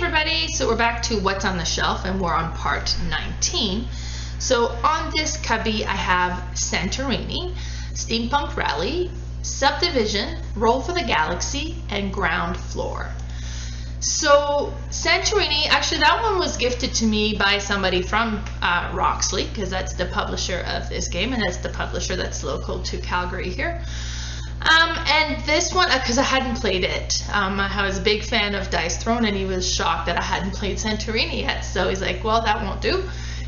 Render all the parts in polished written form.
everybody, so we're back to what's on the shelf and we're on part 19. So on this cubby I have Santorini, Steampunk Rally, Subdivision, Roll for the Galaxy, and Ground Floor. So Santorini, actually that one was gifted to me by somebody from Roxley, because that's the publisher of this game and that's the publisher that's local to Calgary here. And this one, because I hadn't played it, I was a big fan of Dice Throne and he was shocked that I hadn't played Santorini yet, so he's like, well, that won't do,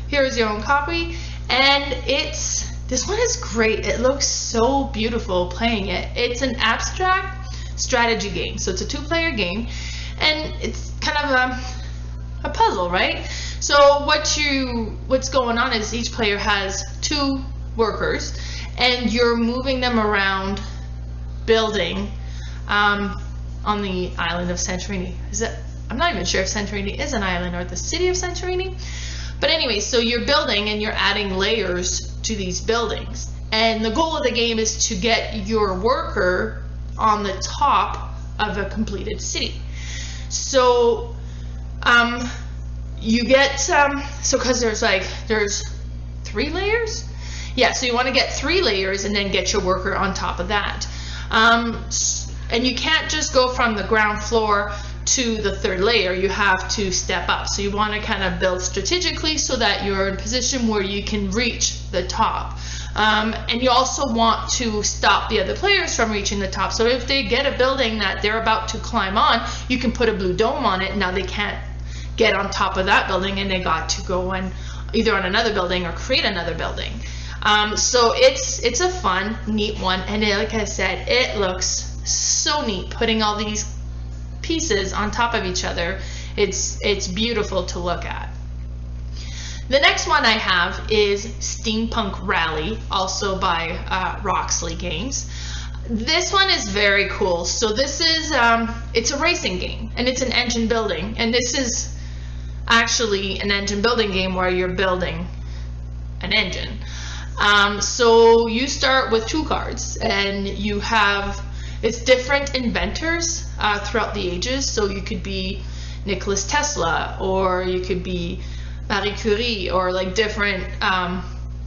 here's your own copy. And this one is great. It looks so beautiful playing it. It's an abstract strategy game, so it's a two-player game and it's kind of a puzzle, right? So what's going on is each player has two workers and you're moving them around building on the island of Santorini. I'm not even sure if Santorini is an island or the city of Santorini, but anyway, so you're building and you're adding layers to these buildings, and the goal of the game is to get your worker on the top of a completed city. So you get so because there's 3 layers, yeah, so you want to get 3 layers and then get your worker on top of that. And you can't just go from the ground floor to the 3rd layer, you have to step up. So you want to kind of build strategically so that you're in a position where you can reach the top. And you also want to stop the other players from reaching the top. So if they get a building that they're about to climb on, you can put a blue dome on it. Now they can't get on top of that building and they got to go either on another building or create another building. So it's a fun, neat one, and like I said, it looks so neat putting all these pieces on top of each other. It's beautiful to look at. The next one I have is Steampunk Rally, also by Roxley Games. This one is very cool. So this is it's a racing game and it's an engine building, and this is actually an engine building game where you're building an engine. So you start with 2 cards and you have, it's different inventors throughout the ages. So you could be Nikola Tesla, or you could be Marie Curie, or like different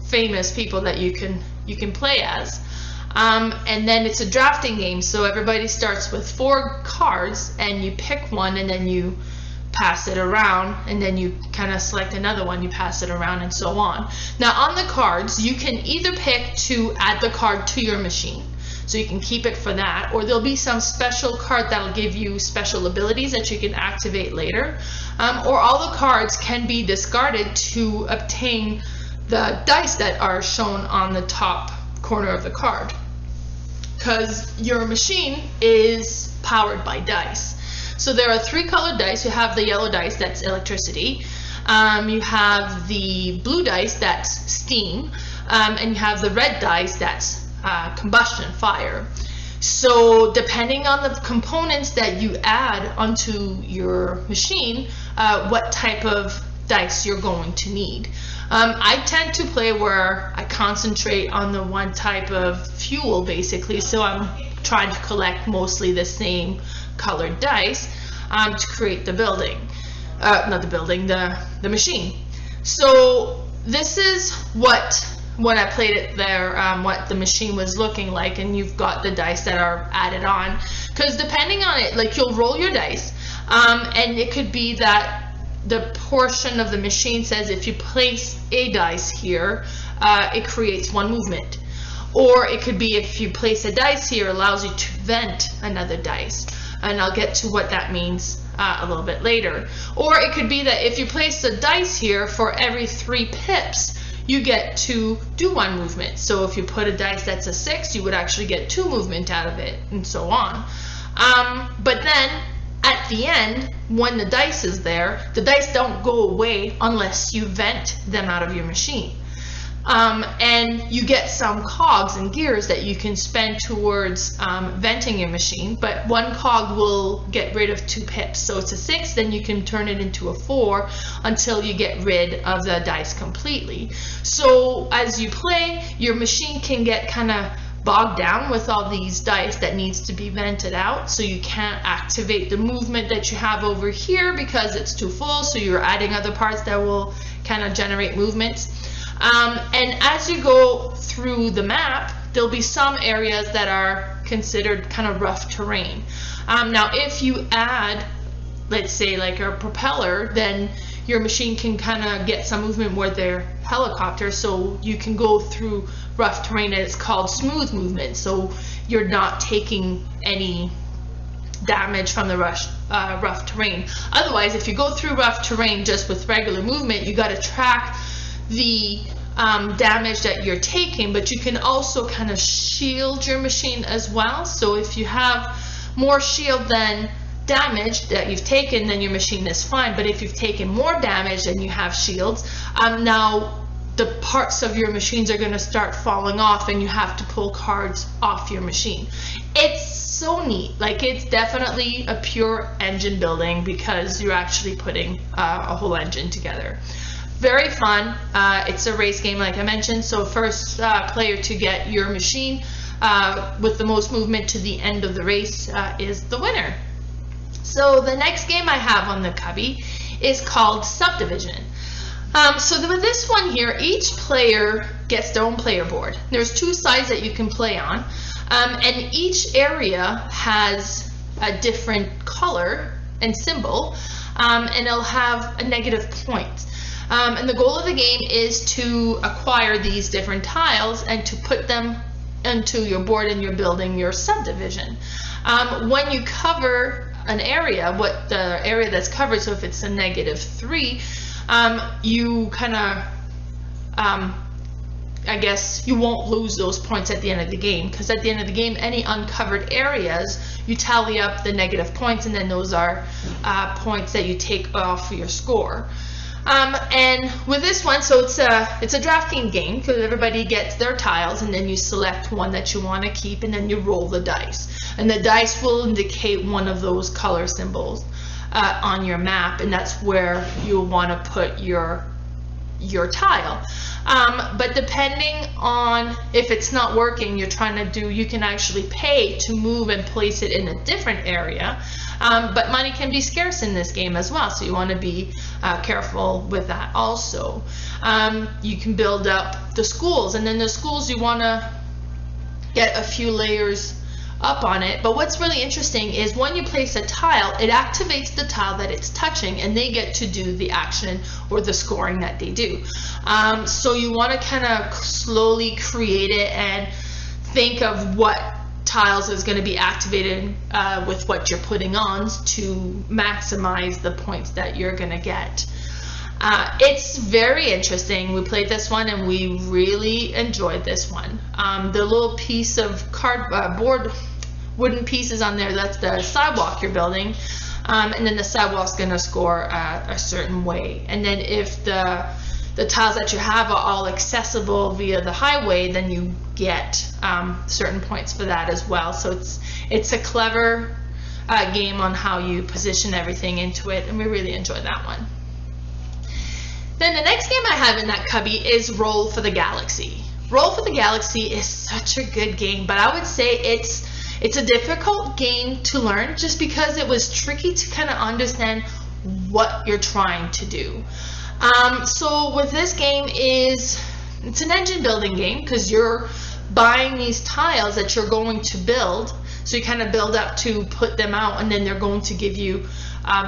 famous people that you can play as. And then it's a drafting game, so everybody starts with 4 cards and you pick one and then you pass it around, and then you kind of select another one, you pass it around, and so on. Now on the cards you can either pick to add the card to your machine, so you can keep it for that, or there'll be some special card that'll give you special abilities that you can activate later, or all the cards can be discarded to obtain the dice that are shown on the top corner of the card, because your machine is powered by dice. So there are 3 colored dice. You have the yellow dice, that's electricity. You have the blue dice, that's steam. And you have the red dice, that's combustion, fire. So depending on the components that you add onto your machine, what type of dice you're going to need. I tend to play where I concentrate on the one type of fuel, basically. So I'm trying to collect mostly the same colored dice to create the building, not the building, the machine. So this is when I played it there, what the machine was looking like, and you've got the dice that are added on, because depending on it, like you'll roll your dice, and it could be that the portion of the machine says if you place a dice here, it creates 1 movement. Or it could be if you place a dice here, it allows you to vent another dice. And I'll get to what that means a little bit later. Or it could be that if you place a dice here, for every 3 pips, you get to do 1 movement. So if you put a dice that's a 6, you would actually get 2 movement out of it, and so on. But then at the end, when the dice is there, the dice don't go away unless you vent them out of your machine. And you get some cogs and gears that you can spend towards venting your machine, but 1 cog will get rid of 2 pips. So it's a 6, then you can turn it into a 4 until you get rid of the dice completely. So as you play, your machine can get kind of bogged down with all these dice that needs to be vented out, so you can't activate the movement that you have over here because it's too full, so you're adding other parts that will kind of generate movements. And as you go through the map, there'll be some areas that are considered kind of rough terrain. Now if you add, let's say, like a propeller, then your machine can kind of get some movement where they're helicopters, so you can go through rough terrain, and it's called smooth movement, so you're not taking any damage from the rough terrain. Otherwise, if you go through rough terrain just with regular movement, you got to track the damage that you're taking, but you can also kind of shield your machine as well. So if you have more shield than damage that you've taken, then your machine is fine. But if you've taken more damage than you have shields, now the parts of your machines are going to start falling off, and you have to pull cards off your machine. It's so neat. Like, it's definitely a pure engine building because you're actually putting a whole engine together. Very fun. It's a race game, like I mentioned, so first player to get your machine with the most movement to the end of the race is the winner. So the next game I have on the cubby is called Subdivision. So with this one here, each player gets their own player board. There's two sides that you can play on, and each area has a different color and symbol, and it'll have a negative point. And the goal of the game is to acquire these different tiles and to put them into your board, and you're building your subdivision. When you cover an area, what the area that's covered, so if it's a -3, you kind of, I guess you won't lose those points at the end of the game, because at the end of the game, any uncovered areas, you tally up the negative points, and then those are points that you take off your score. And with this one, so it's a drafting game because everybody gets their tiles, and then you select one that you want to keep, and then you roll the dice, and the dice will indicate one of those color symbols on your map, and that's where you'll want to put your tile. But depending on if it's not working, you're trying to do, you can actually pay to move and place it in a different area. But money can be scarce in this game as well, so you want to be careful with that also. You can build up the schools, and then the schools you want to get a few layers up on it. But what's really interesting is when you place a tile, it activates the tile that it's touching, and they get to do the action or the scoring that they do. So you want to kind of slowly create it and think of what tiles is going to be activated with what you're putting on to maximize the points that you're going to get. It's very interesting. We played this one and we really enjoyed this one. The little piece of cardboard, wooden pieces on there, that's the sidewalk you're building, and then the sidewalk's going to score a certain way. And then if the tiles that you have are all accessible via the highway, then you get certain points for that as well. So it's a clever game on how you position everything into it, and we really enjoyed that one. Then the next game I have in that cubby is Roll for the Galaxy. Roll for the Galaxy is such a good game, but I would say it's a difficult game to learn just because it was tricky to kind of understand what you're trying to do. So with this game it's an engine building game because you're buying these tiles that you're going to build. So you kind of build up to put them out, and then they're going to give you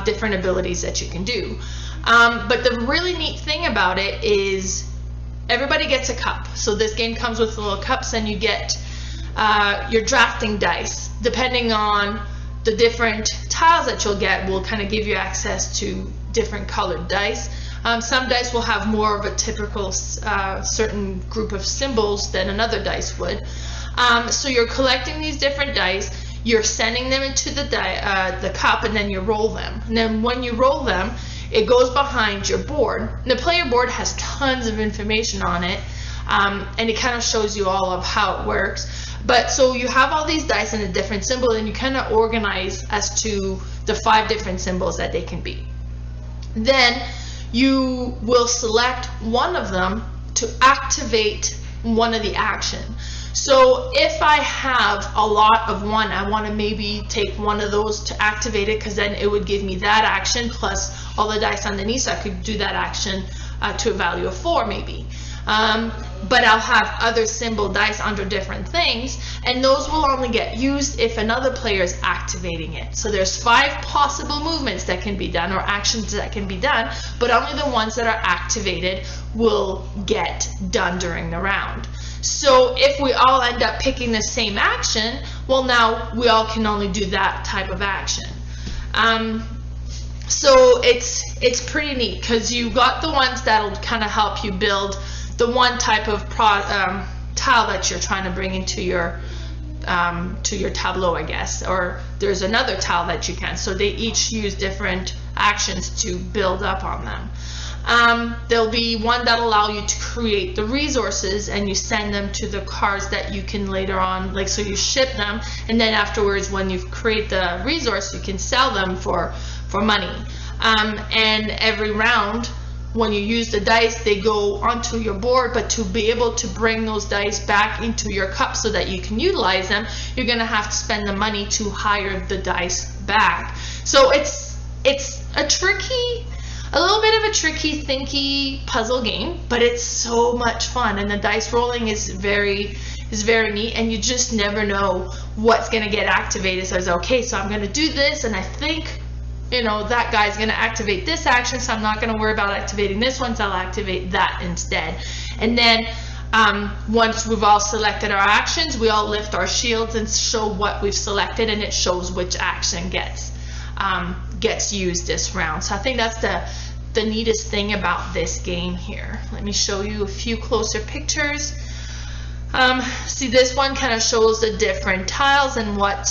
different abilities that you can do. But the really neat thing about it is everybody gets a cup. So this game comes with little cups, and you get your drafting dice. Depending on the different tiles that you'll get will kind of give you access to different colored dice. Some dice will have more of a typical certain group of symbols than another dice would. So you're collecting these different dice, you're sending them into the cup, and then you roll them. And then when you roll them, it goes behind your board. And the player board has tons of information on it, and it kind of shows you all of how it works. But so you have all these dice and a different symbol, and you kind of organize as to the 5 different symbols that they can be. Then you will select one of them to activate one of the action. So if I have a lot of one, I want to maybe take one of those to activate it, because then it would give me that action plus all the dice underneath, so I could do that action to a value of 4 maybe. But I'll have other symbol dice under different things, and those will only get used if another player is activating it. So there's 5 possible movements that can be done, or actions that can be done, but only the ones that are activated will get done during the round. So if we all end up picking the same action, well, now we all can only do that type of action. So it's pretty neat, because you got the ones that'll kind of help you build the one type of tile that you're trying to bring into your tableau, I guess, or there's another tile that you can. So they each use different actions to build up on them. There'll be one that'll allow you to create the resources, and you send them to the cards that you can later on, like, so you ship them, and then afterwards when you create the resource, you can sell them for money. And every round, when you use the dice, they go onto your board, but to be able to bring those dice back into your cup so that you can utilize them, you're going to have to spend the money to hire the dice back. So it's a little bit of a tricky, thinky puzzle game, but it's so much fun, and the dice rolling is very neat, and you just never know what's going to get activated. So I was okay, so I'm going to do this, and I think, you know, that guy's going to activate this action, so I'm not going to worry about activating this one, so I'll activate that instead. And then once we've all selected our actions, we all lift our shields and show what we've selected, and it shows which action gets used this round. So I think that's the neatest thing about this game here. Let me show you a few closer pictures. See, this one kind of shows the different tiles, and what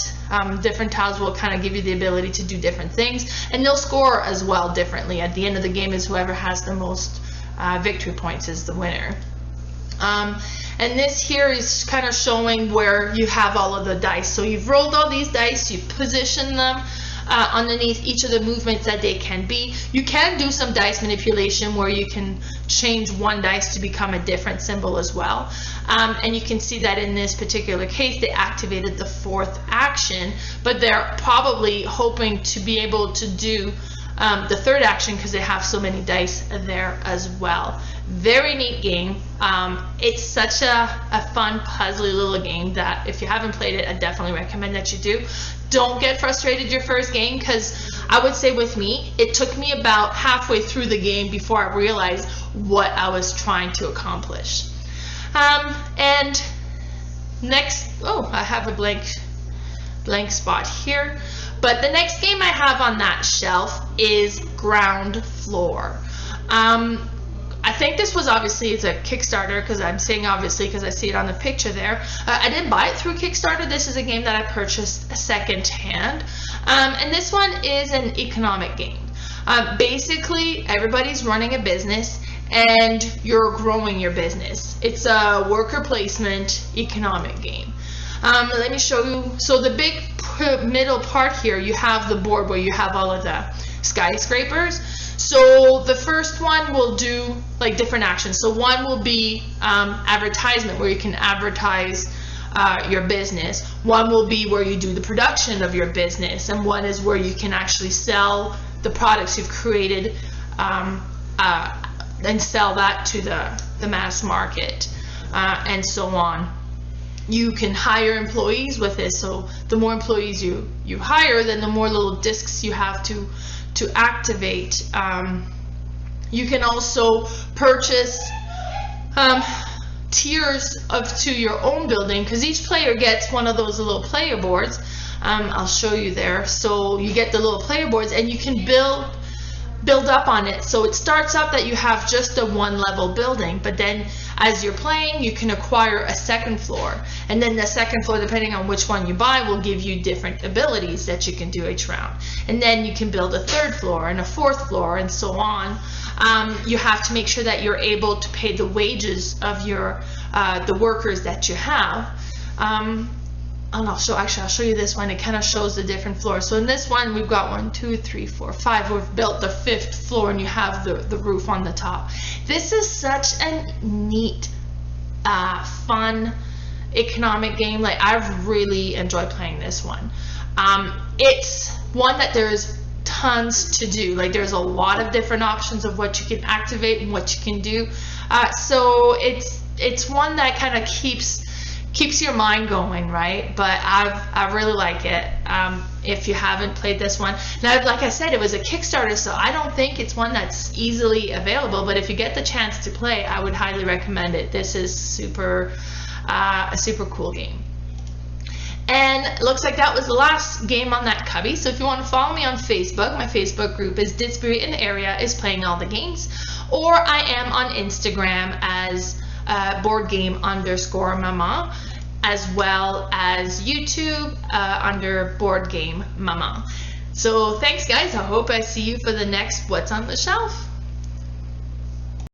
different tiles will kind of give you the ability to do different things, and they'll score as well differently. At the end of the game is whoever has the most victory points is the winner. And this here is kind of showing where you have all of the dice. So you've rolled all these dice, you position them underneath each of the movements that they can be. You can do some dice manipulation where you can change one dice to become a different symbol as well. And you can see that in this particular case, they activated the 4th action, but they're probably hoping to be able to do the 3rd action because they have so many dice there as well. Very neat game. It's such a fun, puzzly little game that if you haven't played it, I definitely recommend that you do. Don't get frustrated your first game, because I would say with me, it took me about halfway through the game before I realized what I was trying to accomplish. And next, I have a blank spot here. But the next game I have on that shelf is Ground Floor. I think this was obviously, it's a Kickstarter, because I'm saying obviously because I see it on the picture there. I didn't buy it through Kickstarter. This is a game that I purchased secondhand. And this one is an economic game. Basically, everybody's running a business and you're growing your business. It's a worker placement economic game. Let me show you. So the big middle part here, you have the board where you have all of the skyscrapers. So the first one will do like different actions. So one will be advertisement, where you can advertise your business. One will be where you do the production of your business, and one is where you can actually sell the products you've created and sell that to the mass market, and so on. You can hire employees with this, so the more employees you hire, then the more little discs you have to activate. You can also purchase tiers to your own building, because each player gets one of those little player boards. I'll show you there. So you get the little player boards, and you can build up on it. So it starts up that you have just a 1-level building, but then as you're playing, you can acquire a 2nd floor, and then the 2nd floor, depending on which one you buy, will give you different abilities that you can do each round. And then you can build a 3rd floor and a 4th floor, and so on. You have to make sure that you're able to pay the wages of your the workers that you have. And I'll show you this one. It kind of shows the different floors. So in this one, we've got 1, 2, 3, 4, 5. We've built the 5th floor, and you have the roof on the top. This is such a neat, fun economic game. Like, I've really enjoyed playing this one. It's one that there's tons to do. Like, there's a lot of different options of what you can activate and what you can do. So it's one that kind of keeps your mind going, right? But I really like it. If you haven't played this one, now, like I said, it was a Kickstarter, so I don't think it's one that's easily available, but if you get the chance to play, I would highly recommend it. This is a super cool game. And it looks like that was the last game on that cubby. So if you want to follow me on Facebook, my Facebook group is Did Spirit in the Area is Playing All the Games, or I am on Instagram as boardgame_mama, as well as YouTube under boardgame mama. So thanks, guys. I hope I see you for the next What's on the Shelf.